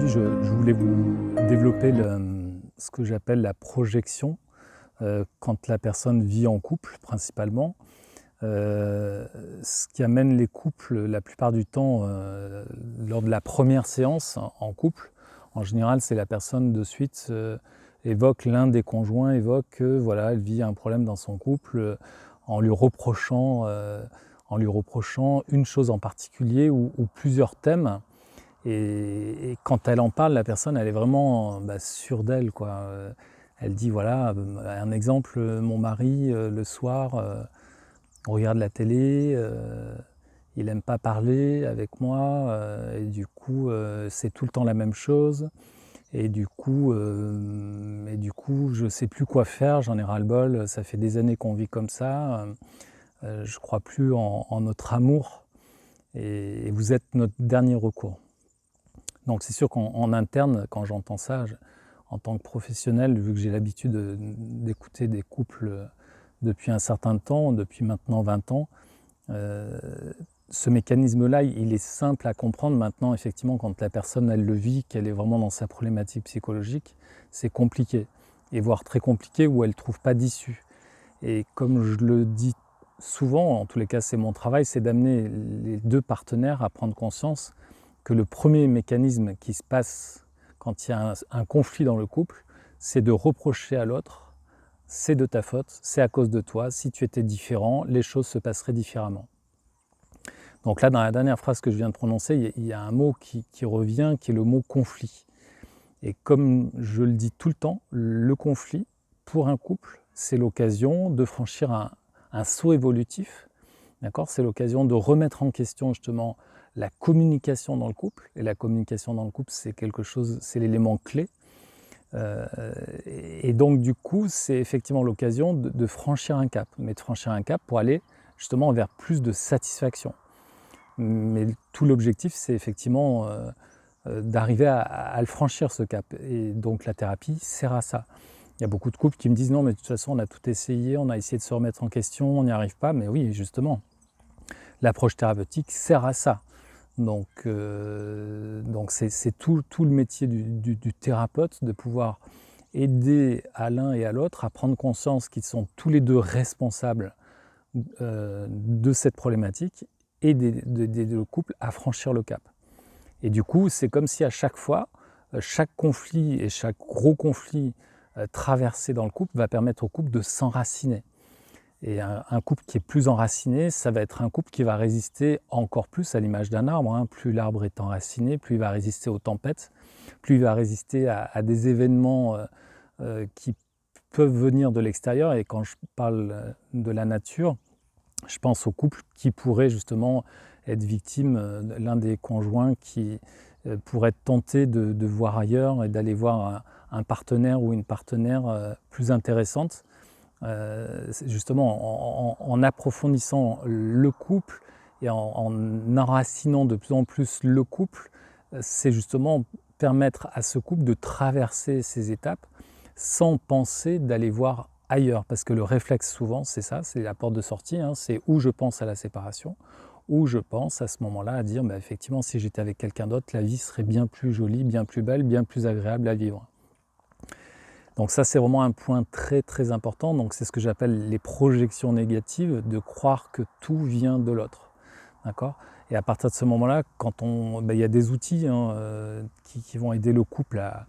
Aujourd'hui, je voulais vous développer ce que j'appelle la projection quand la personne vit en couple principalement. Ce qui amène les couples la plupart du temps lors de la première séance en couple, en général, c'est la personne de suite évoque, l'un des conjoints évoque que voilà, elle vit un problème dans son couple en lui reprochant une chose en particulier ou plusieurs thèmes. Et quand elle en parle, la personne, elle est vraiment sûre d'elle, quoi. Elle dit, voilà, un exemple, mon mari, le soir, on regarde la télé, il n'aime pas parler avec moi, et du coup, c'est tout le temps la même chose. Et du coup, je ne sais plus quoi faire, j'en ai ras-le-bol, ça fait des années qu'on vit comme ça, je ne crois plus en notre amour, et vous êtes notre dernier recours. Donc c'est sûr qu'en interne, quand j'entends ça, en tant que professionnel, vu que j'ai l'habitude d'écouter des couples depuis un certain temps, depuis maintenant 20 ans, ce mécanisme-là, il est simple à comprendre. Maintenant, effectivement, quand la personne, elle le vit, qu'elle est vraiment dans sa problématique psychologique, c'est compliqué, et voire très compliqué, où elle ne trouve pas d'issue. Et comme je le dis souvent, en tous les cas c'est mon travail, c'est d'amener les deux partenaires à prendre conscience que le premier mécanisme qui se passe quand il y a un conflit dans le couple, c'est de reprocher à l'autre, c'est de ta faute, c'est à cause de toi, si tu étais différent, les choses se passeraient différemment. Donc là, dans la dernière phrase que je viens de prononcer, il y a un mot qui revient, qui est le mot conflit. Et comme je le dis tout le temps, le conflit, pour un couple, c'est l'occasion de franchir un saut évolutif. D'accord ? C'est l'occasion de remettre en question justement la communication dans le couple. Et la communication dans le couple, c'est quelque chose, c'est l'élément clé. Et donc du coup, c'est effectivement l'occasion de franchir un cap. Mais de franchir un cap pour aller justement vers plus de satisfaction. Mais tout l'objectif, c'est effectivement d'arriver à le franchir, ce cap. Et donc la thérapie sert à ça. Il y a beaucoup de couples qui me disent non, mais de toute façon, on a tout essayé, on a essayé de se remettre en question, on n'y arrive pas. Mais oui, justement, l'approche thérapeutique sert à ça. Donc c'est tout le métier du thérapeute, de pouvoir aider à l'un et à l'autre à prendre conscience qu'ils sont tous les deux responsables de cette problématique et d'aider le couple à franchir le cap. Et du coup, c'est comme si à chaque fois, chaque conflit et chaque gros conflit traversé dans le couple va permettre au couple de s'enraciner. Et un couple qui est plus enraciné, ça va être un couple qui va résister encore plus à l'image d'un arbre. Hein. Plus l'arbre est enraciné, plus il va résister aux tempêtes, plus il va résister à des événements qui peuvent venir de l'extérieur. Et quand je parle de la nature, je pense aux couples qui pourraient justement être victimes, l'un des conjoints qui pourrait être tenté de voir ailleurs et d'aller voir un partenaire ou une partenaire plus intéressante. Justement en approfondissant le couple et en enracinant de plus en plus le couple, c'est justement permettre à ce couple de traverser ces étapes sans penser d'aller voir ailleurs. Parce que le réflexe souvent, c'est ça, c'est la porte de sortie, hein, c'est où je pense à la séparation, où je pense à ce moment-là à dire effectivement, si j'étais avec quelqu'un d'autre, la vie serait bien plus jolie, bien plus belle, bien plus agréable à vivre. Donc ça, c'est vraiment un point très très important. Donc c'est ce que j'appelle les projections négatives, de croire que tout vient de l'autre. D'accord ? Et à partir de ce moment-là, quand il y a des outils qui vont aider le couple à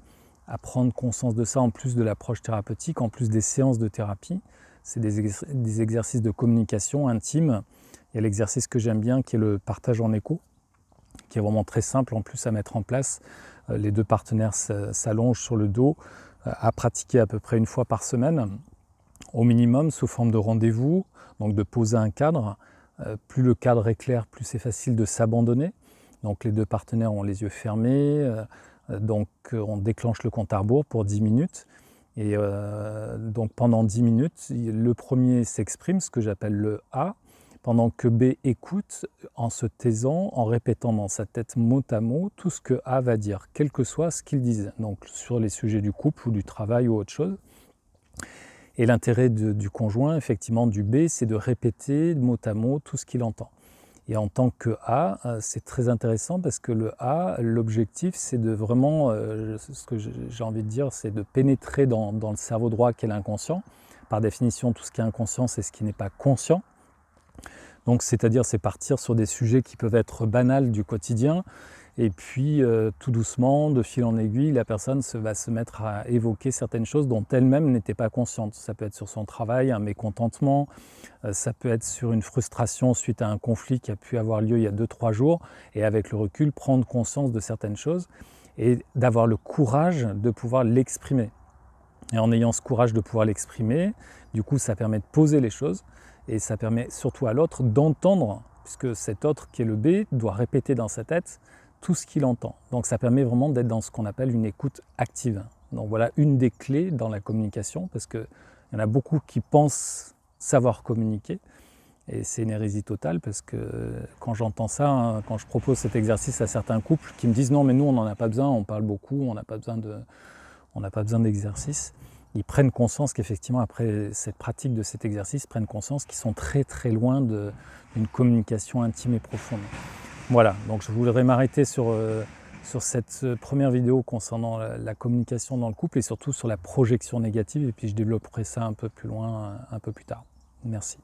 prendre conscience de ça, en plus de l'approche thérapeutique, en plus des séances de thérapie. C'est des exercices de communication intime. Il y a l'exercice que j'aime bien qui est le partage en écho, qui est vraiment très simple en plus à mettre en place. Les deux partenaires s'allongent sur le dos, à pratiquer à peu près une fois par semaine, au minimum, sous forme de rendez-vous, donc de poser un cadre. Plus le cadre est clair, plus c'est facile de s'abandonner. Donc les deux partenaires ont les yeux fermés, donc on déclenche le compte à rebours pour 10 minutes. Et donc pendant 10 minutes, le premier s'exprime, ce que j'appelle le A, pendant que B écoute en se taisant, en répétant dans sa tête mot à mot tout ce que A va dire, quel que soit ce qu'il disait, donc sur les sujets du couple ou du travail ou autre chose. Et l'intérêt du conjoint, effectivement du B, c'est de répéter mot à mot tout ce qu'il entend. Et en tant que A, c'est très intéressant parce que le A, l'objectif, c'est de vraiment, ce que j'ai envie de dire, c'est de pénétrer dans le cerveau droit qu'est l'inconscient. Par définition, tout ce qui est inconscient, c'est ce qui n'est pas conscient. Donc, c'est-à-dire, c'est partir sur des sujets qui peuvent être banals du quotidien. Et puis, tout doucement, de fil en aiguille, la personne va se mettre à évoquer certaines choses dont elle-même n'était pas consciente. Ça peut être sur son travail, un mécontentement, ça peut être sur une frustration suite à un conflit qui a pu avoir lieu il y a 2-3 jours, et avec le recul, prendre conscience de certaines choses et d'avoir le courage de pouvoir l'exprimer. Et en ayant ce courage de pouvoir l'exprimer, du coup, ça permet de poser les choses et ça permet surtout à l'autre d'entendre, puisque cet autre qui est le B doit répéter dans sa tête tout ce qu'il entend. Donc ça permet vraiment d'être dans ce qu'on appelle une écoute active. Donc voilà une des clés dans la communication, parce qu'il y en a beaucoup qui pensent savoir communiquer, et c'est une hérésie totale, parce que quand j'entends ça, hein, quand je propose cet exercice à certains couples qui me disent non mais nous on n'en a pas besoin, on parle beaucoup, on n'a pas besoin d'exercice, ils prennent conscience qu'effectivement après cette pratique de cet exercice, prennent conscience qu'ils sont très très loin d'une communication intime et profonde. Voilà, donc je voudrais m'arrêter sur cette première vidéo concernant la communication dans le couple et surtout sur la projection négative, et puis je développerai ça un peu plus loin, un peu plus tard. Merci.